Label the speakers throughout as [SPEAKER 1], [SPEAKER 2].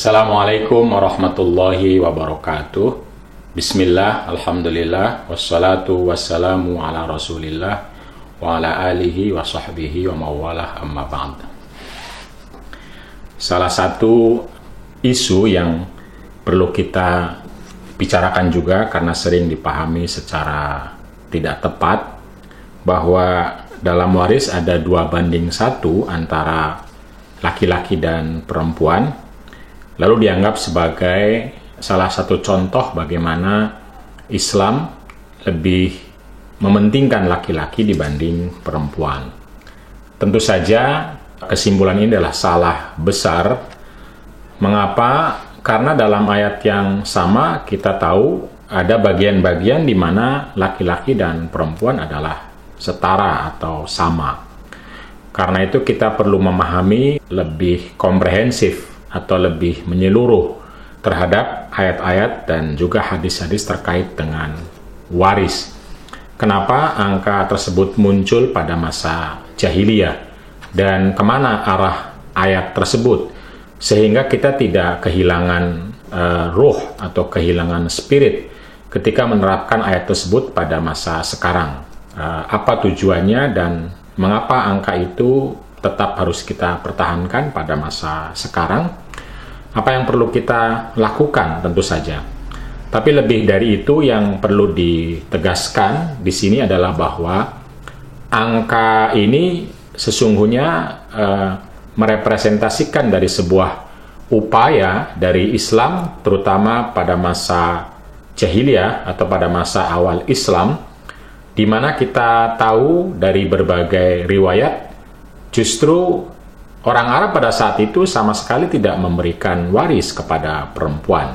[SPEAKER 1] Assalamualaikum warahmatullahi wabarakatuh. Bismillah, alhamdulillah, wassalatu wassalamu ala rasulillah wa ala alihi wa sahbihi wa mawalah, amma ba'd. Salah satu isu yang perlu kita bicarakan juga karena sering dipahami secara tidak tepat, bahwa dalam waris ada 2:1 antara laki-laki dan perempuan, lalu dianggap sebagai salah satu contoh bagaimana Islam lebih mementingkan laki-laki dibanding perempuan. Tentu saja kesimpulan ini adalah salah besar. Mengapa? Karena dalam ayat yang sama kita tahu ada bagian-bagian di mana laki-laki dan perempuan adalah setara atau sama. Karena itu kita perlu memahami lebih komprehensif atau lebih menyeluruh terhadap ayat-ayat dan juga hadis-hadis terkait dengan waris. Kenapa angka tersebut muncul pada masa jahiliyah dan kemana arah ayat tersebut, sehingga kita tidak kehilangan ruh atau kehilangan spirit ketika menerapkan ayat tersebut pada masa sekarang. Apa tujuannya dan mengapa angka itu tetap harus kita pertahankan pada masa sekarang? Apa yang perlu kita lakukan tentu saja. Tapi lebih dari itu yang perlu ditegaskan di sini adalah bahwa angka ini sesungguhnya merepresentasikan dari sebuah upaya dari Islam, terutama pada masa jahiliyah atau pada masa awal Islam, di mana kita tahu dari berbagai riwayat justru orang Arab pada saat itu sama sekali tidak memberikan waris kepada perempuan.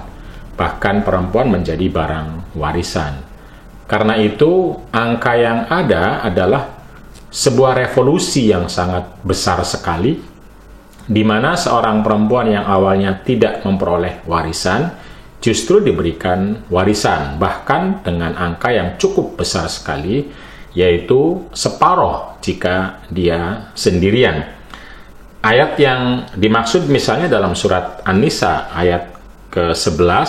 [SPEAKER 1] Bahkan perempuan menjadi barang warisan. Karena itu, angka yang ada adalah sebuah revolusi yang sangat besar sekali, di mana seorang perempuan yang awalnya tidak memperoleh warisan, justru diberikan warisan. Bahkan dengan angka yang cukup besar sekali, yaitu separuh jika dia sendirian. Ayat yang dimaksud misalnya dalam surat An-Nisa ayat ke-11,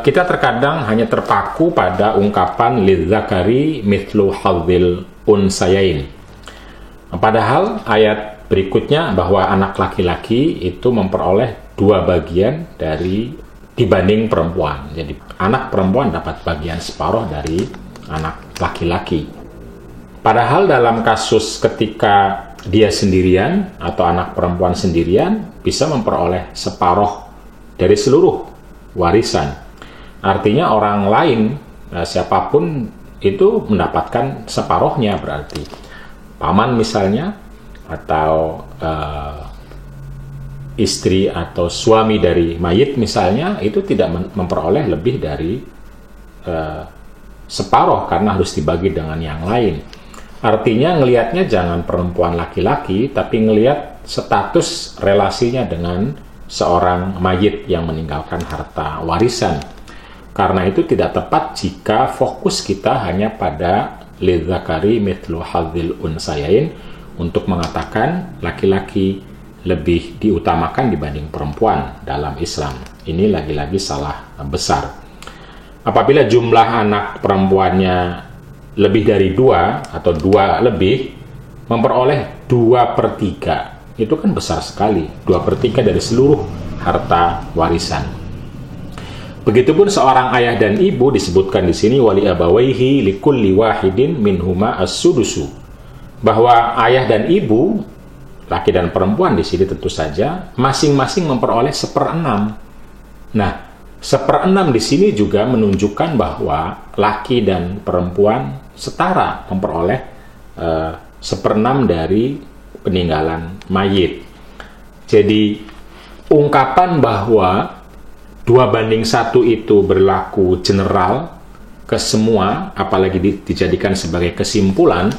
[SPEAKER 1] kita terkadang hanya terpaku pada ungkapan lidzakari mithlu hadzil unsayain. Padahal ayat berikutnya bahwa anak laki-laki itu memperoleh 2 bagian dibanding perempuan. Jadi anak perempuan dapat bagian separuh dari anak laki-laki. Padahal dalam kasus ketika dia sendirian atau anak perempuan sendirian bisa memperoleh separuh dari seluruh warisan. Artinya orang lain, siapapun itu mendapatkan separuhnya, berarti paman misalnya, atau istri atau suami dari mayit misalnya, itu tidak memperoleh lebih dari separuh karena harus dibagi dengan yang lain. Artinya ngelihatnya jangan perempuan laki-laki, tapi ngelihat status relasinya dengan seorang mayit yang meninggalkan harta warisan. Karena itu tidak tepat jika fokus kita hanya pada lidzakari mithlu hadzil unsayain untuk mengatakan laki-laki lebih diutamakan dibanding perempuan dalam Islam. Ini lagi-lagi salah besar. Apabila jumlah anak perempuannya lebih dari 2 atau 2 lebih, memperoleh 2/3, itu kan besar sekali. 2/3 dari seluruh harta warisan. Begitupun seorang ayah dan ibu disebutkan di sini wali abawaihi likulli wahidin minhuma as-sudusu, bahwa ayah dan ibu, laki dan perempuan di sini tentu saja masing-masing memperoleh 1/6. Nah, 1/6 di sini juga menunjukkan bahwa laki dan perempuan setara memperoleh 1/6 dari peninggalan mayit. Jadi ungkapan bahwa 2:1 itu berlaku general ke semua, apalagi dijadikan sebagai kesimpulan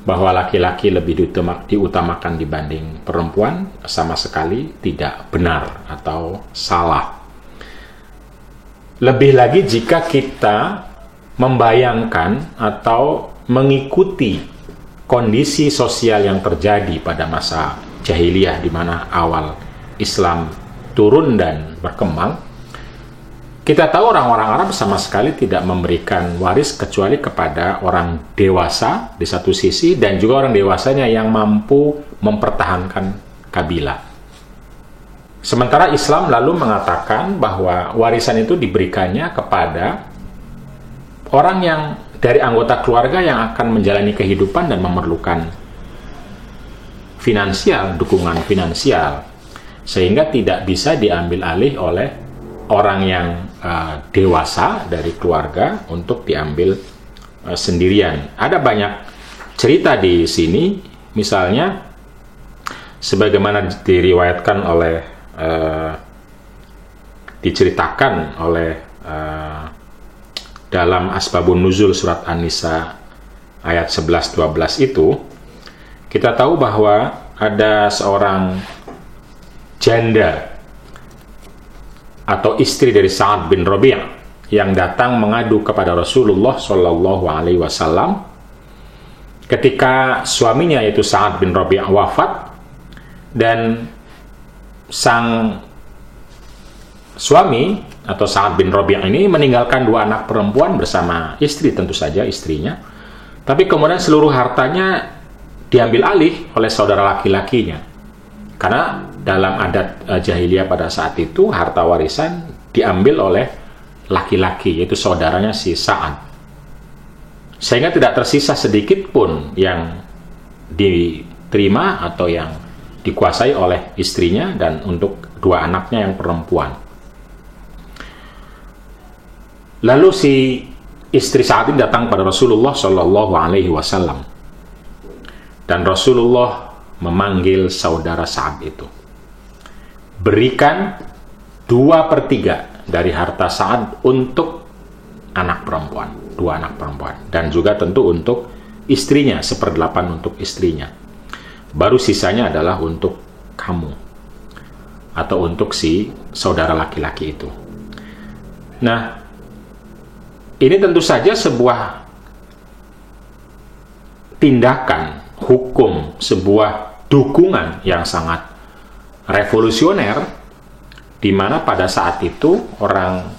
[SPEAKER 1] bahwa laki-laki lebih diutamakan dibanding perempuan, sama sekali tidak benar atau salah. Lebih lagi jika kita membayangkan atau mengikuti kondisi sosial yang terjadi pada masa jahiliyah di mana awal Islam turun dan berkembang, kita tahu orang-orang Arab sama sekali tidak memberikan waris kecuali kepada orang dewasa di satu sisi, dan juga orang dewasanya yang mampu mempertahankan kabilah. Sementara Islam lalu mengatakan bahwa warisan itu diberikannya kepada orang yang dari anggota keluarga yang akan menjalani kehidupan dan memerlukan finansial, dukungan finansial, sehingga tidak bisa diambil alih oleh orang yang dewasa dari keluarga untuk diambil sendirian. Ada banyak cerita di sini, misalnya sebagaimana diriwayatkan oleh diceritakan oleh dalam Asbabun Nuzul surat An-Nisa ayat 11-12 itu, kita tahu bahwa ada seorang janda atau istri dari Sa'ad bin Rabi' yang datang mengadu kepada Rasulullah Shallallahu Alaihi Wasallam ketika suaminya yaitu Sa'ad bin Rabi' wafat, dan sang suami atau Sa'ad bin Rabi' ini meninggalkan 2 anak perempuan bersama istri, tentu saja istrinya, tapi kemudian seluruh hartanya diambil alih oleh saudara laki-lakinya, karena dalam adat jahiliyah pada saat itu harta warisan diambil oleh laki-laki, yaitu saudaranya si Sa'ad, sehingga tidak tersisa sedikit pun yang diterima atau yang dikuasai oleh istrinya dan untuk 2 anaknya yang perempuan. Lalu si istri Sa'ad ini datang pada Rasulullah Shallallahu Alaihi Wasallam, dan Rasulullah memanggil saudara Sa'ad itu, berikan 2/3 dari harta Sa'ad untuk anak perempuan, 2 anak perempuan, dan juga tentu untuk istrinya, 1/8 untuk istrinya. Baru sisanya adalah untuk kamu atau untuk si saudara laki-laki itu. Nah, ini tentu saja sebuah tindakan hukum, sebuah dukungan yang sangat revolusioner, di mana pada saat itu orang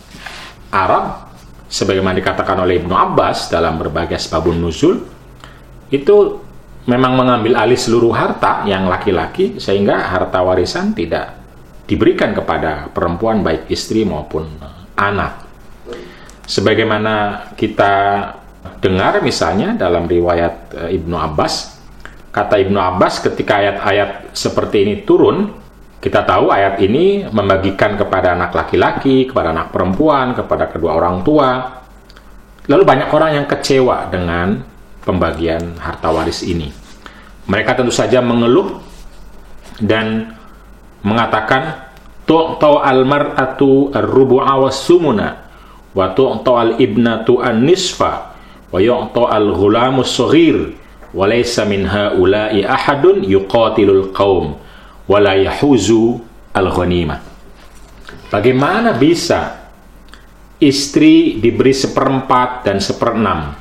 [SPEAKER 1] Arab, sebagaimana dikatakan oleh Ibnu Abbas dalam berbagai asbabun nuzul, itu memang mengambil alih seluruh harta yang laki-laki, sehingga harta warisan tidak diberikan kepada perempuan, baik istri maupun anak. Sebagaimana kita dengar misalnya dalam riwayat Ibnu Abbas, kata Ibnu Abbas ketika ayat-ayat seperti ini turun, kita tahu ayat ini membagikan kepada anak laki-laki, kepada anak perempuan, kepada kedua orang tua. Lalu banyak orang yang kecewa dengan pembagian harta waris ini. Mereka tentu saja mengeluh dan mengatakan, tu'tau al-mar'atu ar-rubu'a was-sumuna wa tu'tau al-ibnatu an-nisfa wa yu'tau al-ghulamu as-saghir wa laysa min ha'ula'i ahadun yuqatilul qaum wa la yahuzu al-ghanimah. Bagaimana bisa istri diberi 1/4 dan 1/6,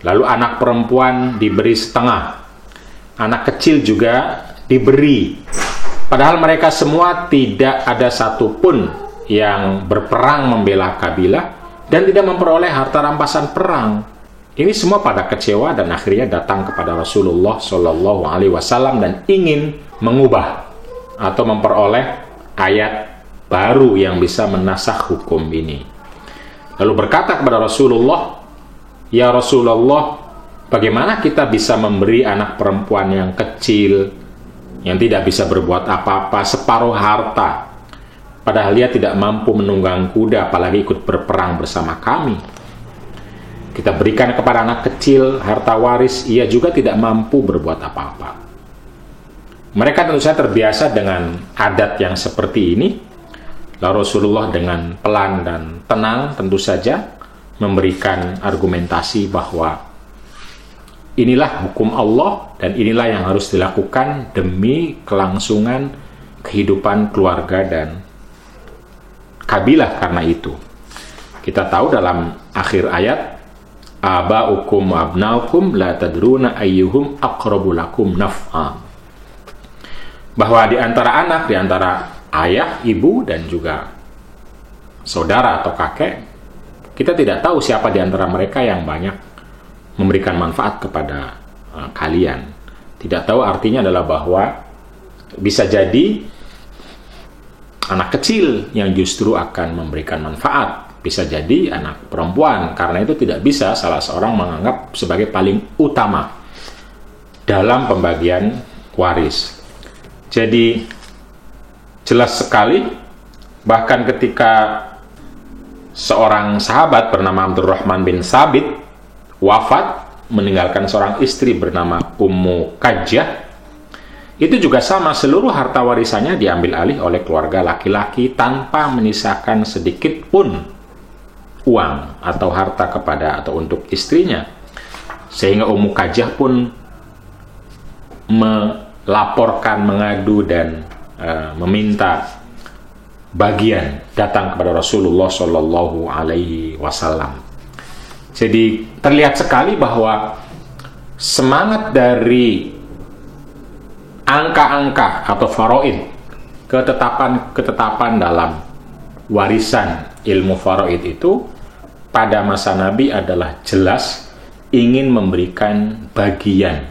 [SPEAKER 1] lalu anak perempuan diberi 1/2, anak kecil juga diberi, padahal mereka semua tidak ada satupun yang berperang membela kabilah dan tidak memperoleh harta rampasan perang. Ini semua pada kecewa dan akhirnya datang kepada Rasulullah Shallallahu Alaihi Wasallam dan ingin mengubah atau memperoleh ayat baru yang bisa menasakh hukum ini. Lalu berkata kepada Rasulullah, ya Rasulullah, bagaimana kita bisa memberi anak perempuan yang kecil, yang tidak bisa berbuat apa-apa, separuh harta, padahal dia tidak mampu menunggang kuda, apalagi ikut berperang bersama kami. Kita berikan kepada anak kecil harta waris, ia juga tidak mampu berbuat apa-apa. Mereka tentu saja terbiasa dengan adat yang seperti ini. Lalu Rasulullah dengan pelan dan tenang tentu saja memberikan argumentasi bahwa inilah hukum Allah dan inilah yang harus dilakukan demi kelangsungan kehidupan keluarga dan kabilah. Karena itu kita tahu dalam akhir ayat, aba'ukum wa abnaukum la tadruna ayyuhum aqrabu lakum naf'a, bahwa di antara anak, di antara ayah, ibu, dan juga saudara atau kakek, kita tidak tahu siapa di antara mereka yang banyak memberikan manfaat kepada kalian. Tidak tahu artinya adalah bahwa bisa jadi anak kecil yang justru akan memberikan manfaat. Bisa jadi anak perempuan, karena itu tidak bisa salah seorang menganggap sebagai paling utama dalam pembagian waris. Jadi jelas sekali, bahkan ketika seorang sahabat bernama Abdurrahman bin Sabit wafat meninggalkan seorang istri bernama Ummu Kajjah, itu juga sama, seluruh harta warisannya diambil alih oleh keluarga laki-laki tanpa menyisakan sedikit pun uang atau harta kepada atau untuk istrinya. Sehingga Ummu Kajjah pun melaporkan, mengadu, dan meminta bagian datang kepada Rasulullah Shallallahu Alaihi Wasallam. Jadi terlihat sekali bahwa semangat dari angka-angka atau faraid, ketetapan dalam warisan ilmu faraid itu pada masa Nabi adalah jelas ingin memberikan bagian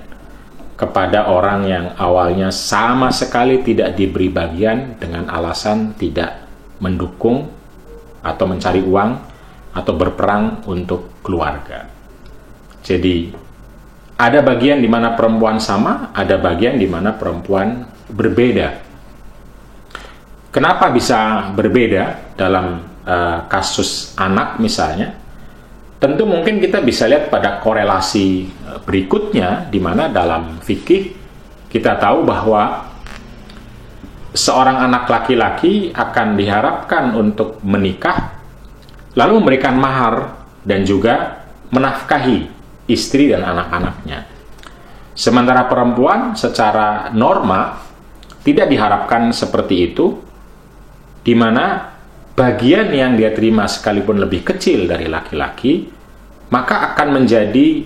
[SPEAKER 1] kepada orang yang awalnya sama sekali tidak diberi bagian dengan alasan tidak mendukung atau mencari uang atau berperang untuk keluarga. Jadi ada bagian di mana perempuan sama, ada bagian di mana perempuan berbeda. Kenapa bisa berbeda dalam kasus anak misalnya? Tentu mungkin kita bisa lihat pada korelasi berikutnya, di mana dalam fikih kita tahu bahwa seorang anak laki-laki akan diharapkan untuk menikah, lalu memberikan mahar dan juga menafkahi istri dan anak-anaknya. Sementara perempuan secara norma tidak diharapkan seperti itu, di mana bagian yang dia terima sekalipun lebih kecil dari laki-laki, maka akan menjadi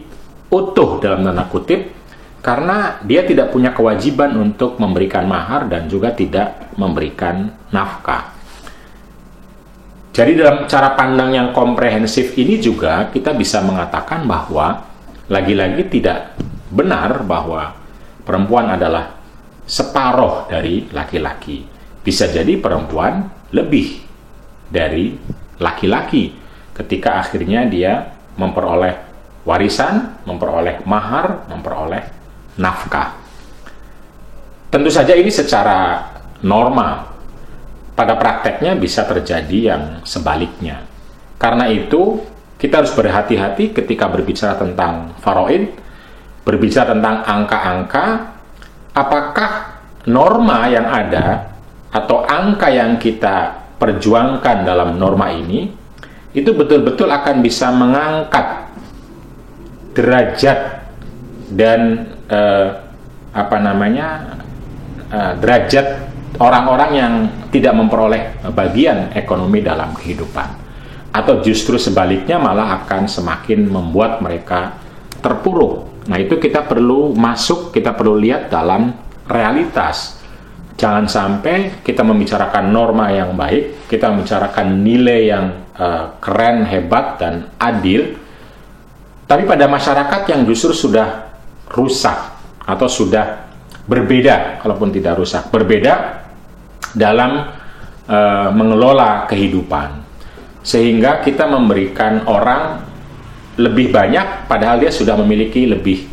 [SPEAKER 1] utuh dalam tanda kutip, karena dia tidak punya kewajiban untuk memberikan mahar dan juga tidak memberikan nafkah. Jadi dalam cara pandang yang komprehensif ini juga kita bisa mengatakan bahwa lagi-lagi tidak benar bahwa perempuan adalah separuh dari laki-laki. Bisa jadi perempuan lebih dari laki-laki ketika akhirnya dia memperoleh warisan, memperoleh mahar, memperoleh nafkah. Tentu saja ini secara normal. Pada prakteknya bisa terjadi yang sebaliknya. Karena itu kita harus berhati-hati ketika berbicara tentang faraid, berbicara tentang angka-angka, apakah norma yang ada atau angka yang kita perjuangkan dalam norma ini itu betul-betul akan bisa mengangkat derajat dan derajat orang-orang yang tidak memperoleh bagian ekonomi dalam kehidupan, atau justru sebaliknya malah akan semakin membuat mereka terpuruk. Nah, itu kita perlu lihat dalam realitas. Jangan sampai kita membicarakan norma yang baik, kita membicarakan nilai yang keren, hebat, dan adil, tapi pada masyarakat yang justru sudah rusak atau sudah berbeda, kalaupun tidak rusak, berbeda dalam mengelola kehidupan. Sehingga kita memberikan orang lebih banyak padahal dia sudah memiliki lebih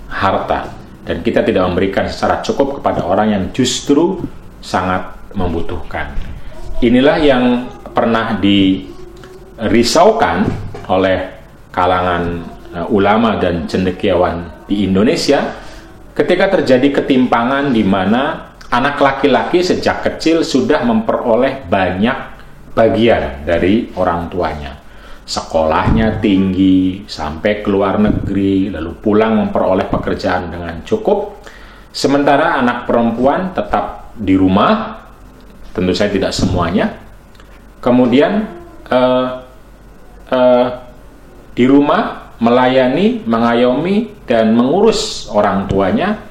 [SPEAKER 1] harta. Dan kita tidak memberikan secara cukup kepada orang yang justru sangat membutuhkan. Inilah yang pernah dirisaukan oleh kalangan ulama dan cendekiawan di Indonesia ketika terjadi ketimpangan di mana anak laki-laki sejak kecil sudah memperoleh banyak bagian dari orang tuanya. Sekolahnya tinggi, sampai ke luar negeri, lalu pulang memperoleh pekerjaan dengan cukup. Sementara anak perempuan tetap di rumah, tentu saja tidak semuanya. Kemudian di rumah melayani, mengayomi, dan mengurus orang tuanya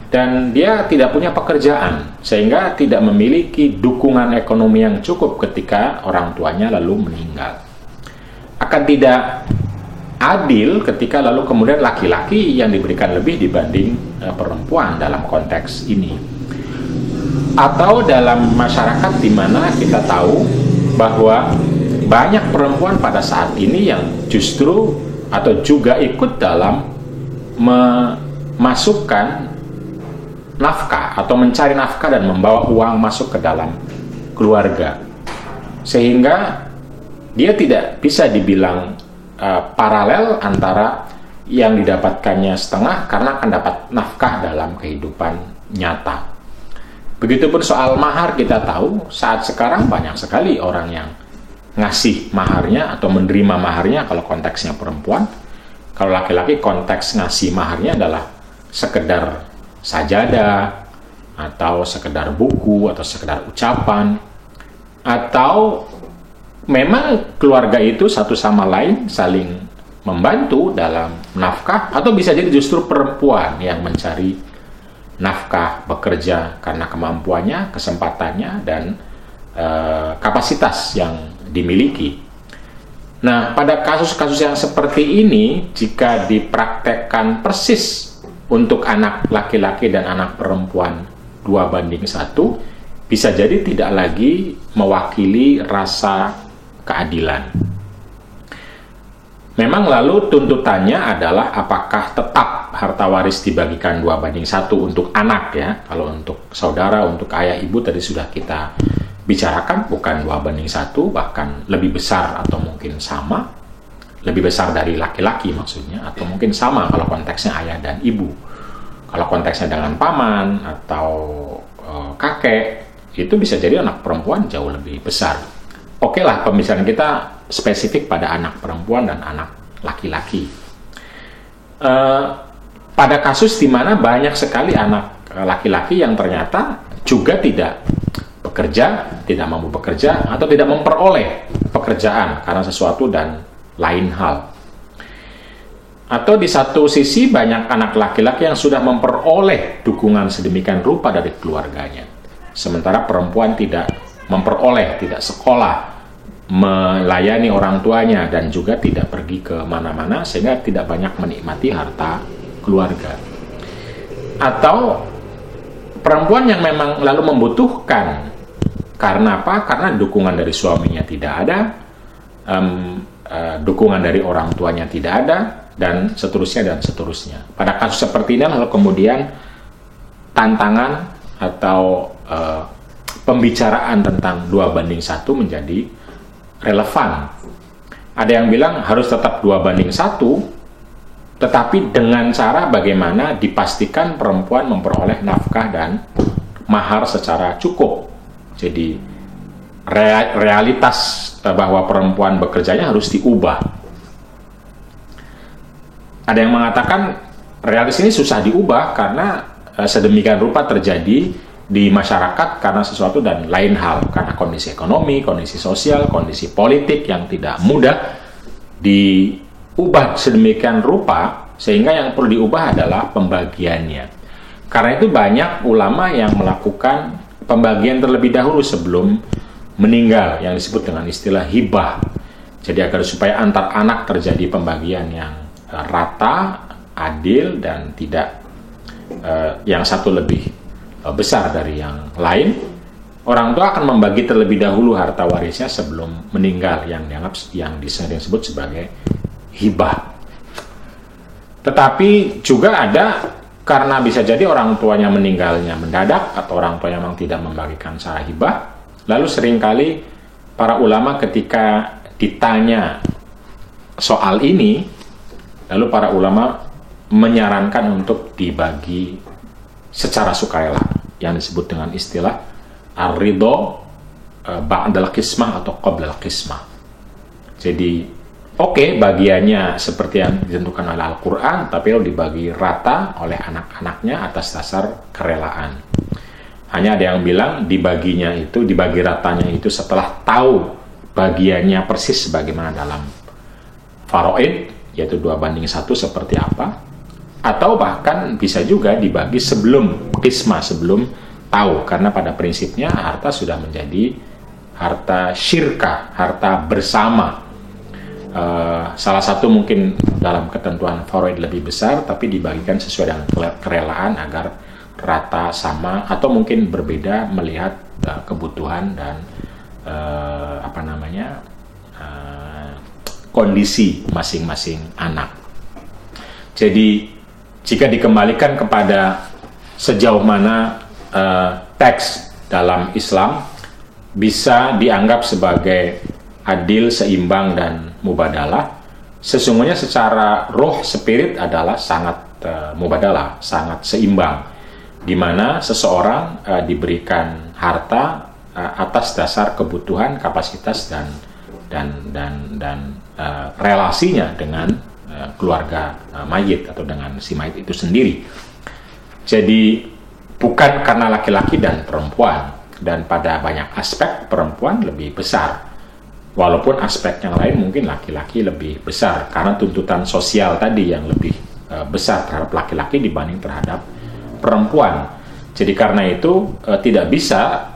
[SPEAKER 1] dan dia tidak punya pekerjaan, sehingga tidak memiliki dukungan ekonomi yang cukup ketika orang tuanya lalu meninggal. Akan tidak adil ketika lalu kemudian laki-laki yang diberikan lebih dibanding perempuan dalam konteks ini. Atau dalam masyarakat di mana kita tahu bahwa banyak perempuan pada saat ini yang justru atau juga ikut dalam memasukkan nafkah atau mencari nafkah dan membawa uang masuk ke dalam keluarga, sehingga dia tidak bisa dibilang paralel antara yang didapatkannya setengah karena akan dapat nafkah dalam kehidupan nyata. Begitupun soal mahar, kita tahu saat sekarang banyak sekali orang yang ngasih maharnya atau menerima maharnya kalau konteksnya perempuan. Kalau laki-laki konteks ngasih maharnya adalah sekedar sajadah atau sekedar buku atau sekedar ucapan, atau memang keluarga itu satu sama lain saling membantu dalam nafkah, atau bisa jadi justru perempuan yang mencari nafkah, bekerja karena kemampuannya, kesempatannya, dan kapasitas yang dimiliki. Nah, pada kasus-kasus yang seperti ini, jika dipraktekkan persis untuk anak laki-laki dan anak perempuan 2:1, bisa jadi tidak lagi mewakili rasa keadilan. Memang lalu tuntutannya adalah apakah tetap harta waris dibagikan 2:1 untuk anak ya. Kalau untuk saudara, untuk ayah ibu tadi sudah kita bicarakan, bukan 2:1, bahkan lebih besar atau mungkin sama, lebih besar dari laki-laki maksudnya, atau mungkin sama kalau konteksnya ayah dan ibu. Kalau konteksnya dengan paman atau kakek, itu bisa jadi anak perempuan jauh lebih besar. Oke lah, pembicaraan kita spesifik pada anak perempuan dan anak laki-laki. Pada kasus di mana banyak sekali anak laki-laki yang ternyata juga tidak bekerja, tidak mampu bekerja, atau tidak memperoleh pekerjaan karena sesuatu dan lain hal. Atau di satu sisi banyak anak laki-laki yang sudah memperoleh dukungan sedemikian rupa dari keluarganya, sementara perempuan tidak memperoleh, tidak sekolah, melayani orang tuanya, dan juga tidak pergi ke mana-mana, sehingga tidak banyak menikmati harta keluarga. Atau perempuan yang memang lalu membutuhkan. Karena apa? Karena dukungan dari suaminya tidak ada, dukungan dari orang tuanya tidak ada, dan seterusnya dan seterusnya. Pada kasus seperti ini lalu kemudian tantangan atau pembicaraan tentang 2:1 menjadi relevan. Ada yang bilang harus tetap 2:1, tetapi dengan cara bagaimana dipastikan perempuan memperoleh nafkah dan mahar secara cukup. Jadi realitas bahwa perempuan bekerjanya harus diubah. Ada yang mengatakan realitas ini susah diubah karena sedemikian rupa terjadi di masyarakat karena sesuatu dan lain hal, karena kondisi ekonomi, kondisi sosial, kondisi politik yang tidak mudah diubah sedemikian rupa, sehingga yang perlu diubah adalah pembagiannya. Karena itu banyak ulama yang melakukan pembagian terlebih dahulu sebelum meninggal, yang disebut dengan istilah hibah. Jadi agar supaya antar anak terjadi pembagian yang rata, adil, dan tidak yang satu lebih besar dari yang lain. Orang tua akan membagi terlebih dahulu harta warisnya sebelum meninggal, yang dianggap yang disebut sebagai hibah. Tetapi juga ada, karena bisa jadi orang tuanya meninggalnya mendadak atau orang tuanya memang tidak membagikan secara hibah, lalu seringkali para ulama ketika ditanya soal ini, lalu para ulama menyarankan untuk dibagi secara sukarela, yang disebut dengan istilah ar-ridho ba'dal qismah atau qoblal qismah. Jadi oke, bagiannya seperti yang ditentukan oleh Al-Quran, tapi lalu dibagi rata oleh anak-anaknya atas dasar kerelaan. Hanya ada yang bilang dibagi ratanya itu setelah tahu bagiannya persis sebagaimana dalam faraid, yaitu 2:1 seperti apa. atau bahkan bisa juga dibagi sebelum qismah, sebelum tahu, karena pada prinsipnya harta sudah menjadi harta syirkah, harta bersama. Salah satu mungkin dalam ketentuan faraid lebih besar, tapi dibagikan sesuai dengan kerelaan agar rata sama, atau mungkin berbeda melihat kebutuhan dan kondisi masing-masing anak. Jadi jika dikembalikan kepada sejauh mana teks dalam Islam bisa dianggap sebagai adil, seimbang, dan mubadalah, sesungguhnya secara roh, spirit adalah sangat mubadalah, sangat seimbang, di mana seseorang diberikan harta atas dasar kebutuhan, kapasitas, dan relasinya dengan keluarga mayit atau dengan si mayit itu sendiri. Jadi bukan karena laki-laki dan perempuan, dan pada banyak aspek perempuan lebih besar, walaupun aspek yang lain mungkin laki-laki lebih besar karena tuntutan sosial tadi yang lebih besar terhadap laki-laki dibanding terhadap perempuan. Jadi karena itu tidak bisa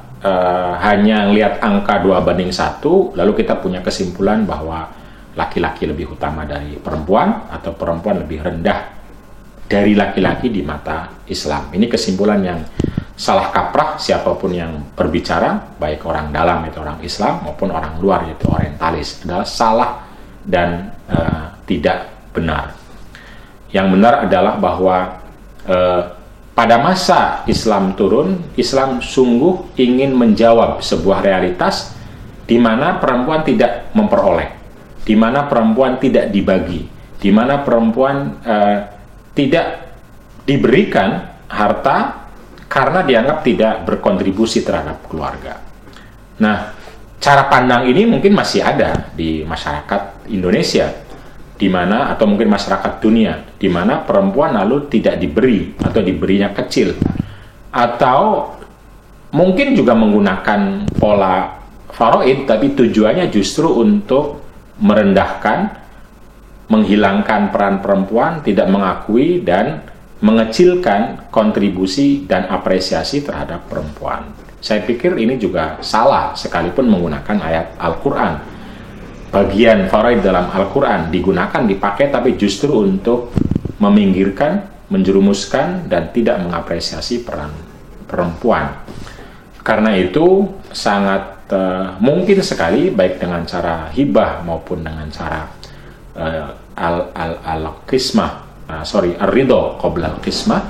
[SPEAKER 1] hanya lihat angka 2:1 lalu kita punya kesimpulan bahwa laki-laki lebih utama dari perempuan atau perempuan lebih rendah dari laki-laki di mata Islam. Ini kesimpulan yang salah kaprah siapapun yang berbicara, baik orang dalam itu orang Islam maupun orang luar yaitu orientalis, adalah salah dan tidak benar. Yang benar adalah bahwa pada masa Islam turun, Islam sungguh ingin menjawab sebuah realitas di mana perempuan tidak memperoleh, di mana perempuan tidak dibagi, di mana perempuan tidak diberikan harta karena dianggap tidak berkontribusi terhadap keluarga. Nah, cara pandang ini mungkin masih ada di masyarakat Indonesia, di mana atau mungkin masyarakat dunia, di mana perempuan lalu tidak diberi atau diberinya kecil, atau mungkin juga menggunakan pola faraid, tapi tujuannya justru untuk merendahkan, menghilangkan peran perempuan, tidak mengakui dan mengecilkan kontribusi dan apresiasi terhadap perempuan. Saya pikir ini juga salah, sekalipun menggunakan ayat Al-Quran. Bagian faraid dalam Al-Quran digunakan, dipakai, tapi justru untuk meminggirkan, menjerumuskan, dan tidak mengapresiasi peran perempuan. Karena itu sangat mungkin sekali, baik dengan cara hibah maupun dengan cara ar-ridho qabla al-qismah,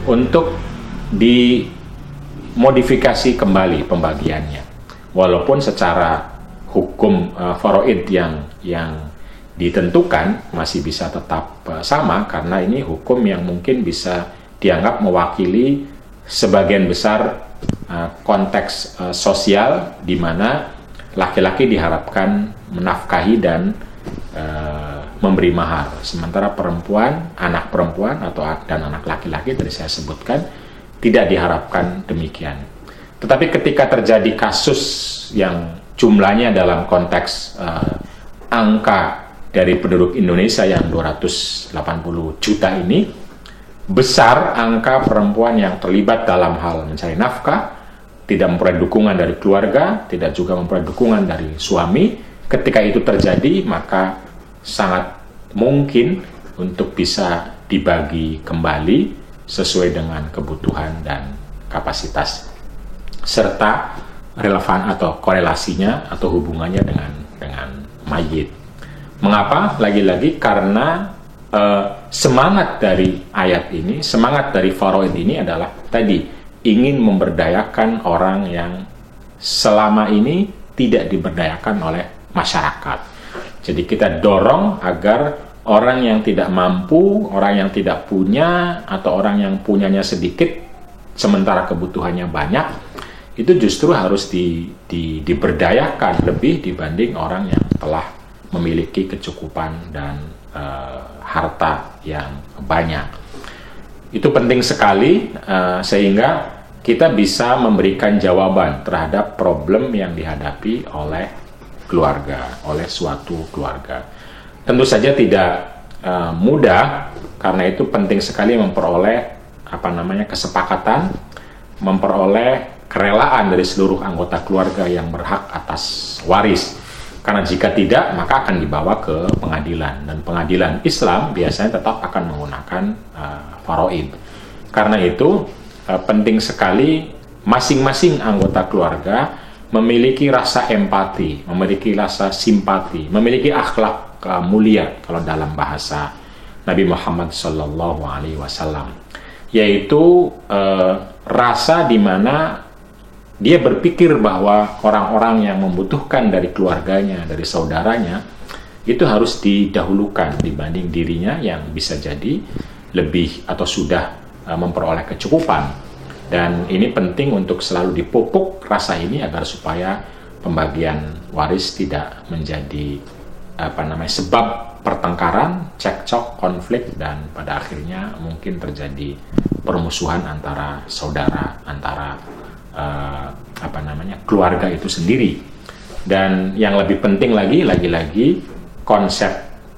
[SPEAKER 1] untuk dimodifikasi kembali pembagiannya. Walaupun secara hukum faraid yang ditentukan masih bisa tetap sama, karena ini hukum yang mungkin bisa dianggap mewakili sebagian besar konteks sosial di mana laki-laki diharapkan menafkahi dan memberi mahar, sementara perempuan, anak perempuan dan anak laki-laki tadi saya sebutkan tidak diharapkan demikian. Tetapi ketika terjadi kasus yang jumlahnya dalam konteks angka dari penduduk Indonesia yang 280 juta ini, besar angka perempuan yang terlibat dalam hal mencari nafkah, tidak memperoleh dukungan dari keluarga, tidak juga memperoleh dukungan dari suami. Ketika itu terjadi, maka sangat mungkin untuk bisa dibagi kembali sesuai dengan kebutuhan dan kapasitas, serta relevan atau korelasinya atau hubungannya dengan mayit. Mengapa? Lagi-lagi karena semangat dari ayat ini, semangat dari faraid ini adalah tadi ingin memberdayakan orang yang selama ini tidak diberdayakan oleh masyarakat. Jadi kita dorong agar orang yang tidak mampu, orang yang tidak punya, atau orang yang punyanya sedikit sementara kebutuhannya banyak, itu justru harus diberdayakan lebih dibanding orang yang telah memiliki kecukupan dan harta yang banyak. Itu penting sekali sehingga kita bisa memberikan jawaban terhadap problem yang dihadapi oleh keluarga, oleh suatu keluarga. Tentu saja tidak mudah. Karena itu penting sekali memperoleh kesepakatan, memperoleh kerelaan dari seluruh anggota keluarga yang berhak atas waris. Karena jika tidak, maka akan dibawa ke pengadilan, dan pengadilan Islam biasanya tetap akan menggunakan faraid. Karena itu penting sekali masing-masing anggota keluarga memiliki rasa empati, memiliki rasa simpati, memiliki akhlak mulia kalau dalam bahasa Nabi Muhammad SAW, yaitu rasa di mana dia berpikir bahwa orang-orang yang membutuhkan dari keluarganya, dari saudaranya, itu harus didahulukan dibanding dirinya yang bisa jadi lebih atau sudah memperoleh kecukupan. Dan ini penting untuk selalu dipupuk rasa ini agar supaya pembagian waris tidak menjadi sebab pertengkaran, cekcok, konflik, dan pada akhirnya mungkin terjadi permusuhan antara saudara, antara keluarga itu sendiri. Dan yang lebih penting lagi-lagi konsep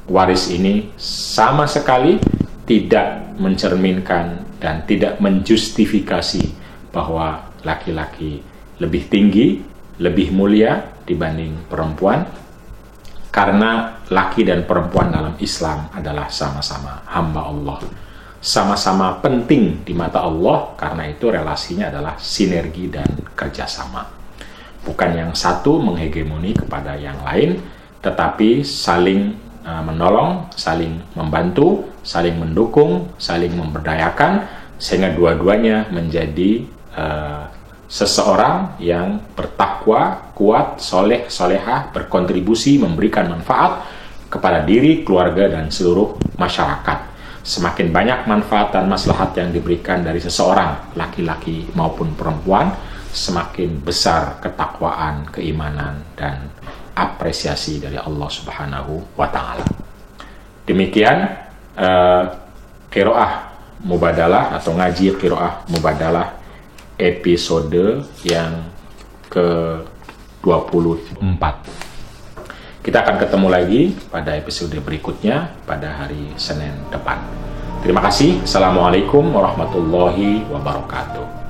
[SPEAKER 1] waris ini sama sekali tidak mencerminkan dan tidak menjustifikasi bahwa laki-laki lebih tinggi, lebih mulia dibanding perempuan, karena laki dan perempuan dalam Islam adalah sama-sama hamba Allah, sama-sama penting di mata Allah. Karena itu relasinya adalah sinergi dan kerjasama, bukan yang satu menghegemoni kepada yang lain, tetapi saling menolong, saling membantu, saling mendukung, saling memberdayakan, sehingga dua-duanya menjadi seseorang yang bertakwa, kuat, soleh, solehah, berkontribusi, memberikan manfaat kepada diri, keluarga, dan seluruh masyarakat. Semakin banyak manfaat dan maslahat yang diberikan dari seseorang, laki-laki maupun perempuan, semakin besar ketakwaan, keimanan, dan apresiasi dari Allah Subhanahu wa Ta'ala. Demikian qiraah mubadalah atau ngaji qiraah mubadalah episode yang ke-24. Kita akan ketemu lagi pada episode berikutnya pada hari Senin depan. Terima kasih. Assalamualaikum warahmatullahi wabarakatuh.